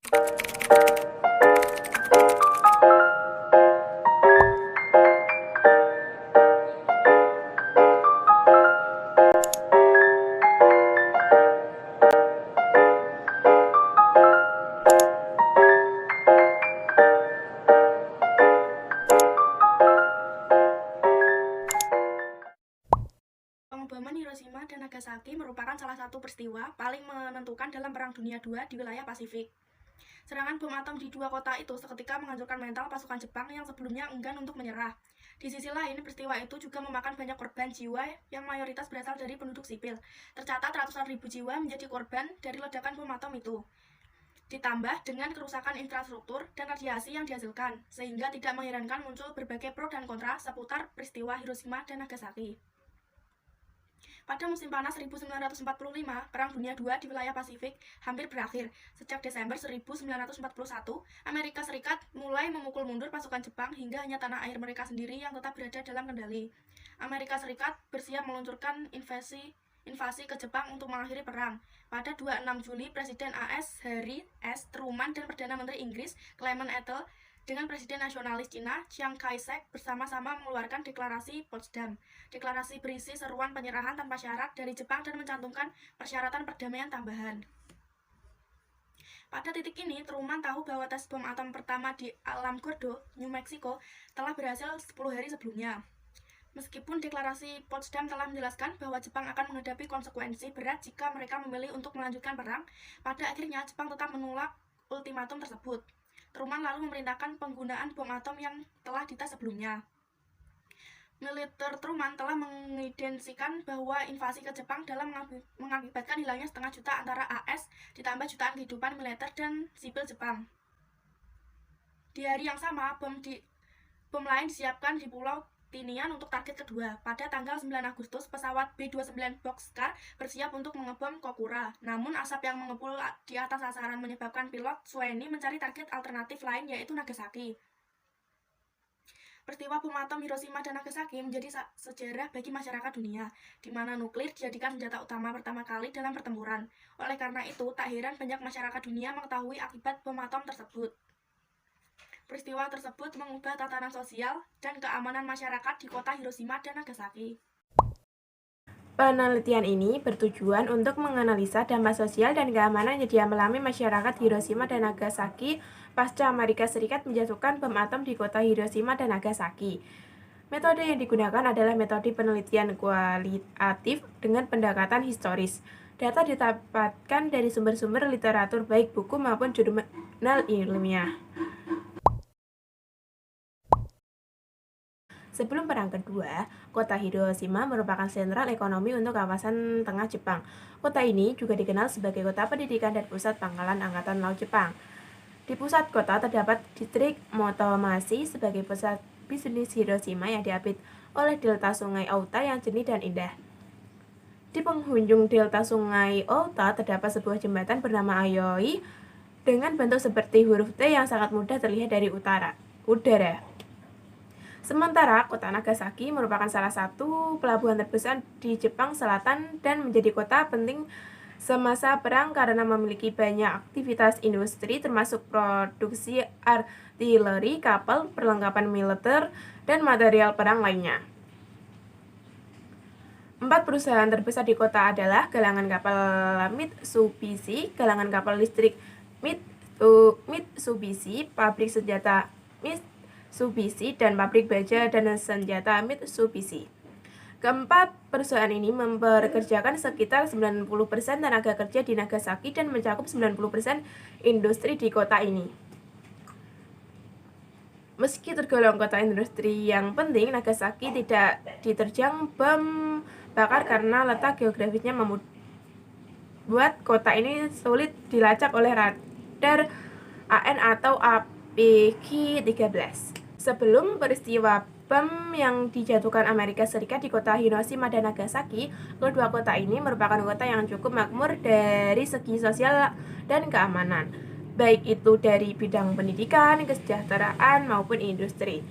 Pengeboman Hiroshima dan Nagasaki merupakan salah satu peristiwa paling menentukan dalam Perang Dunia II di wilayah Pasifik. Serangan bom atom di dua kota itu seketika menghancurkan mental pasukan Jepang yang sebelumnya enggan untuk menyerah. Di sisi lain, peristiwa itu juga memakan banyak korban jiwa yang mayoritas berasal dari penduduk sipil. Tercatat ratusan ribu jiwa menjadi korban dari ledakan bom atom itu. Ditambah dengan kerusakan infrastruktur dan radiasi yang dihasilkan, sehingga tidak mengherankan muncul berbagai pro dan kontra seputar peristiwa Hiroshima dan Nagasaki. Pada musim panas 1945, Perang Dunia II di wilayah Pasifik hampir berakhir. Sejak Desember 1941, Amerika Serikat mulai memukul mundur pasukan Jepang hingga hanya tanah air mereka sendiri yang tetap berada dalam kendali. Amerika Serikat bersiap meluncurkan invasi ke Jepang untuk mengakhiri perang. Pada 26 Juli, Presiden AS Harry S. Truman dan Perdana Menteri Inggris Clement Attlee dengan Presiden Nasionalis Cina Chiang Kai-shek bersama-sama mengeluarkan deklarasi Potsdam. Deklarasi berisi seruan penyerahan tanpa syarat dari Jepang dan mencantumkan persyaratan perdamaian tambahan. Pada titik ini, Truman tahu bahwa tes bom atom pertama di Alam Gordo, New Mexico, telah berhasil 10 hari sebelumnya. Meskipun deklarasi Potsdam telah menjelaskan bahwa Jepang akan menghadapi konsekuensi berat jika mereka memilih untuk melanjutkan perang, pada akhirnya Jepang tetap menolak ultimatum tersebut. Truman lalu memerintahkan penggunaan bom atom yang telah dites sebelumnya. Militer Truman telah mengidensikan bahwa invasi ke Jepang dalam mengakibatkan hilangnya setengah juta antara AS ditambah jutaan kehidupan militer dan sipil Jepang. Di hari yang sama, bom lain disiapkan di Pulau Tinian untuk target kedua. Pada tanggal 9 Agustus, pesawat B-29 Boxcar bersiap untuk mengebom Kokura. Namun asap yang mengepul di atas sasaran menyebabkan pilot Sueni mencari target alternatif lain, yaitu Nagasaki. Peristiwa bom atom Hiroshima dan Nagasaki menjadi sejarah bagi masyarakat dunia, di mana nuklir dijadikan senjata utama pertama kali dalam pertempuran. Oleh karena itu, tak heran banyak masyarakat dunia mengetahui akibat bom atom tersebut. Peristiwa tersebut mengubah tatanan sosial dan keamanan masyarakat di kota Hiroshima dan Nagasaki. Penelitian ini bertujuan untuk menganalisa dampak sosial dan keamanan yang dialami masyarakat Hiroshima dan Nagasaki pasca Amerika Serikat menjatuhkan bom atom di kota Hiroshima dan Nagasaki. Metode yang digunakan adalah metode penelitian kualitatif dengan pendekatan historis. Data didapatkan dari sumber-sumber literatur baik buku maupun jurnal ilmiah. Sebelum Perang Kedua, kota Hiroshima merupakan sentral ekonomi untuk kawasan tengah Jepang. Kota ini juga dikenal sebagai kota pendidikan dan pusat pangkalan Angkatan Laut Jepang. Di pusat kota terdapat distrik Motomachi sebagai pusat bisnis Hiroshima yang diapit oleh delta sungai Ota yang jernih dan indah. Di penghujung delta sungai Ota terdapat sebuah jembatan bernama Aioi dengan bentuk seperti huruf T yang sangat mudah terlihat dari udara. Sementara kota Nagasaki merupakan salah satu pelabuhan terbesar di Jepang Selatan dan menjadi kota penting semasa perang karena memiliki banyak aktivitas industri termasuk produksi artileri, kapal, perlengkapan militer, dan material perang lainnya. 4 perusahaan terbesar di kota adalah galangan kapal Mitsubishi, galangan kapal listrik Mitsubishi, pabrik senjata Mitsubishi, dan pabrik baja dan senjata Mitsubishi. Keempat perusahaan ini mempekerjakan sekitar 90% tenaga kerja di Nagasaki dan mencakup 90% industri di kota ini. Meski tergolong kota industri yang penting, Nagasaki tidak diterjang bom bakar karena letak geografisnya membuat kota ini sulit dilacak oleh radar AN atau APG-13. Sebelum peristiwa bom yang dijatuhkan Amerika Serikat di kota Hiroshima dan Nagasaki, kedua kota ini merupakan kota yang cukup makmur dari segi sosial dan keamanan, baik itu dari bidang pendidikan, kesejahteraan, maupun industri.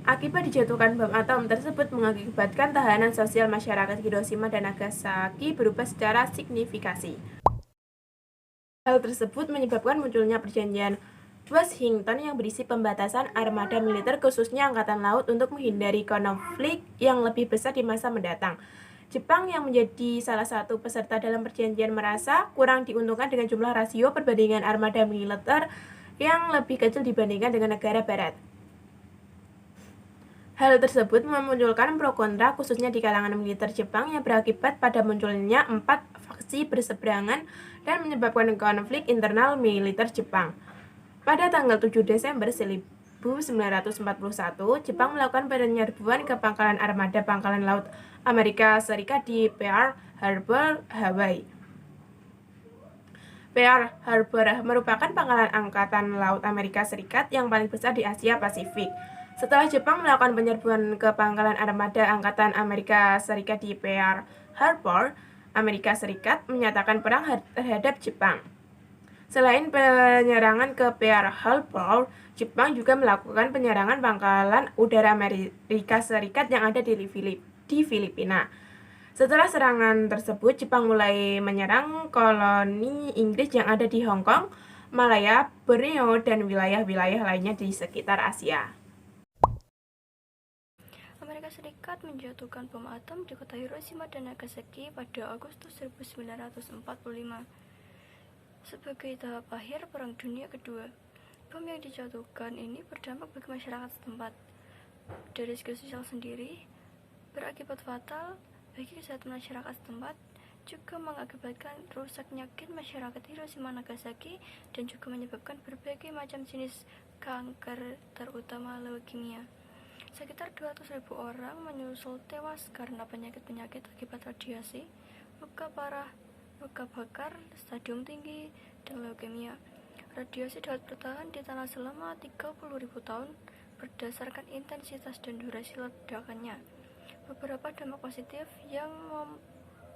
Akibat dijatuhkan bom atom tersebut mengakibatkan tahanan sosial masyarakat Hiroshima dan Nagasaki berubah secara signifikan. Hal tersebut menyebabkan munculnya perjanjian Washington yang berisi pembatasan armada militer khususnya Angkatan Laut untuk menghindari konflik yang lebih besar di masa mendatang. Jepang yang menjadi salah satu peserta dalam perjanjian merasa kurang diuntungkan dengan jumlah rasio perbandingan armada militer yang lebih kecil dibandingkan dengan negara barat. Hal tersebut memunculkan pro kontra khususnya di kalangan militer Jepang yang berakibat pada munculnya 4 faksi berseberangan dan menyebabkan konflik internal militer Jepang. Pada tanggal 7 Desember 1941, Jepang melakukan penyerbuan ke pangkalan armada pangkalan laut Amerika Serikat di Pearl Harbor, Hawaii. Pearl Harbor merupakan pangkalan angkatan laut Amerika Serikat yang paling besar di Asia Pasifik. Setelah Jepang melakukan penyerbuan ke pangkalan armada angkatan Amerika Serikat di Pearl Harbor, Amerika Serikat menyatakan perang terhadap Jepang. Selain penyerangan ke Pearl Harbor, Jepang juga melakukan penyerangan pangkalan udara Amerika Serikat yang ada di Filipina. Setelah serangan tersebut, Jepang mulai menyerang koloni Inggris yang ada di Hong Kong, Malaya, Borneo, dan wilayah-wilayah lainnya di sekitar Asia. Amerika Serikat menjatuhkan bom atom di kota Hiroshima dan Nagasaki pada Agustus 1945. Sebagai tahap akhir Perang Dunia Kedua, bom yang dijatuhkan ini berdampak bagi masyarakat setempat. Dari segi sosial sendiri, berakibat fatal bagi kesehatan masyarakat setempat, juga mengakibatkan rusak nyakit masyarakat Hiroshima Nagasaki dan juga menyebabkan berbagai macam jenis kanker, terutama leukemia. Sekitar 200.000 orang menyusul tewas karena penyakit-penyakit akibat radiasi, luka parah, luka bakar, stadium tinggi, dan leukemia. Radiasi dapat bertahan di tanah selama 30.000 tahun berdasarkan intensitas dan durasi ledakannya. Beberapa dampak positif yang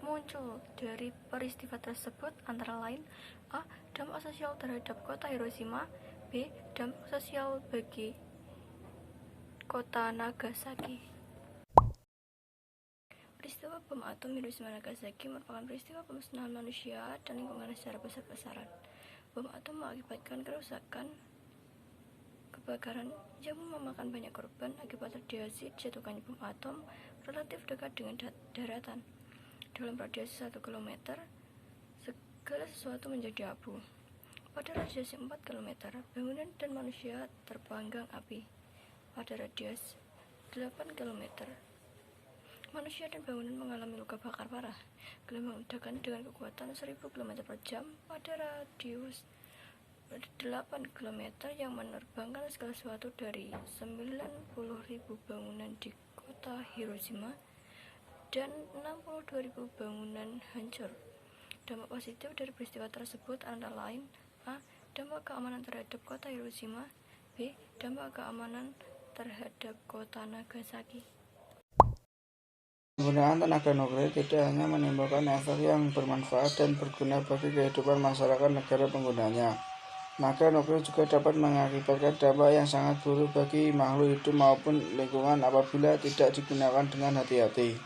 muncul dari peristiwa tersebut antara lain: A. Dampak sosial terhadap kota Hiroshima. B. Dampak sosial bagi kota Nagasaki. Peristiwa bom atom Hiroshima Nagasaki merupakan peristiwa pemusnahan manusia dan lingkungan secara besar-besaran. Bom atom mengakibatkan kerusakan, kebakaran yang memakan banyak korban akibat radiasi dijatuhkannya bom atom relatif dekat dengan daratan. Dalam radiasi 1 km, segala sesuatu menjadi abu. Pada radiasi 4 km, bangunan dan manusia terpanggang api. Pada radius 8 km, manusia dan bangunan mengalami luka bakar parah. Gelombang ledakan dengan kekuatan 1000 km per jam pada radius 8 km yang menerbangkan segala sesuatu dari 90.000 bangunan di kota Hiroshima dan 62.000 bangunan hancur. Dampak positif dari peristiwa tersebut antara lain: A. Dampak keamanan terhadap kota Hiroshima. B. Dampak keamanan terhadap kota Nagasaki. Penggunaan tenaga nuklir tidak hanya menimbulkan efek yang bermanfaat dan berguna bagi kehidupan masyarakat negara penggunanya, maka nuklir juga dapat mengakibatkan dampak yang sangat buruk bagi makhluk hidup maupun lingkungan apabila tidak digunakan dengan hati-hati.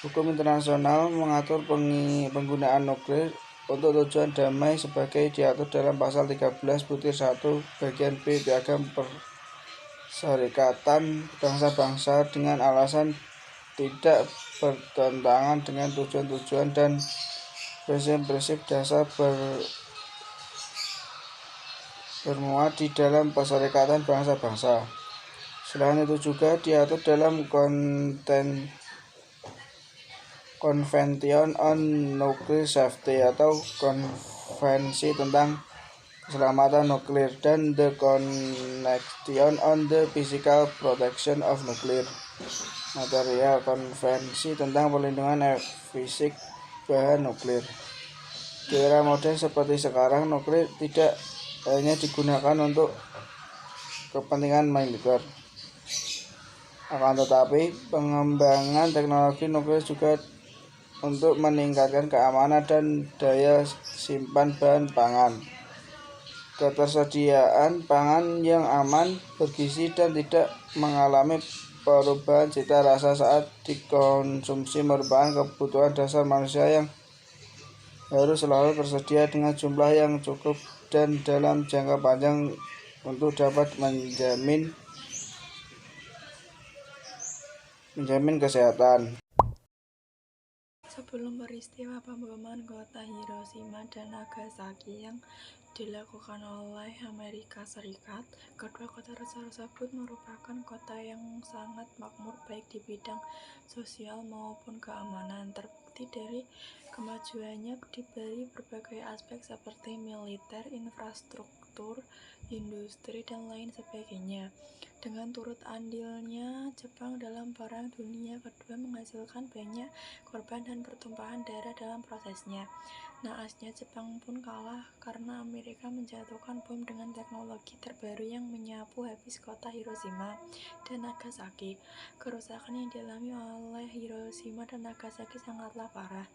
Hukum internasional mengatur penggunaan nuklir untuk tujuan damai sebagai diatur dalam pasal 13 butir 1 bagian B Piagam Perserikatan Bangsa-Bangsa dengan alasan tidak bertentangan dengan tujuan-tujuan dan prinsip-prinsip dasar bermuat di dalam Perserikatan Bangsa-Bangsa. Selain itu juga diatur dalam Convention on Nuclear Safety atau Konvensi tentang Keselamatan Nuklir dan The Convention on the Physical Protection of Nuclear Material, Konvensi tentang Perlindungan Fisik Bahan Nuklir. Di era modern seperti sekarang, nuklir tidak hanya digunakan untuk kepentingan militer. Akan tetapi, pengembangan teknologi nuklir juga untuk meningkatkan keamanan dan daya simpan bahan pangan. Ketersediaan pangan yang aman, bergizi, dan tidak mengalami perubahan cita rasa saat dikonsumsi merupakan kebutuhan dasar manusia yang harus selalu tersedia dengan jumlah yang cukup dan dalam jangka panjang untuk dapat menjamin kesehatan. Sebelum peristiwa pemboman kota Hiroshima dan Nagasaki yang dilakukan oleh Amerika Serikat, kedua kota tersebut merupakan kota yang sangat makmur baik di bidang sosial maupun keamanan. Terbukti dari kemajuannya diberi berbagai aspek seperti militer, infrastruktur, industri, dan lain sebagainya. Dengan turut andilnya Jepang dalam Perang Dunia Kedua menghasilkan banyak korban dan pertumpahan darah dalam prosesnya. Naasnya Jepang pun kalah karena Amerika menjatuhkan bom dengan teknologi terbaru yang menyapu habis kota Hiroshima dan Nagasaki. Kerusakan yang dialami oleh Hiroshima dan Nagasaki sangatlah parah.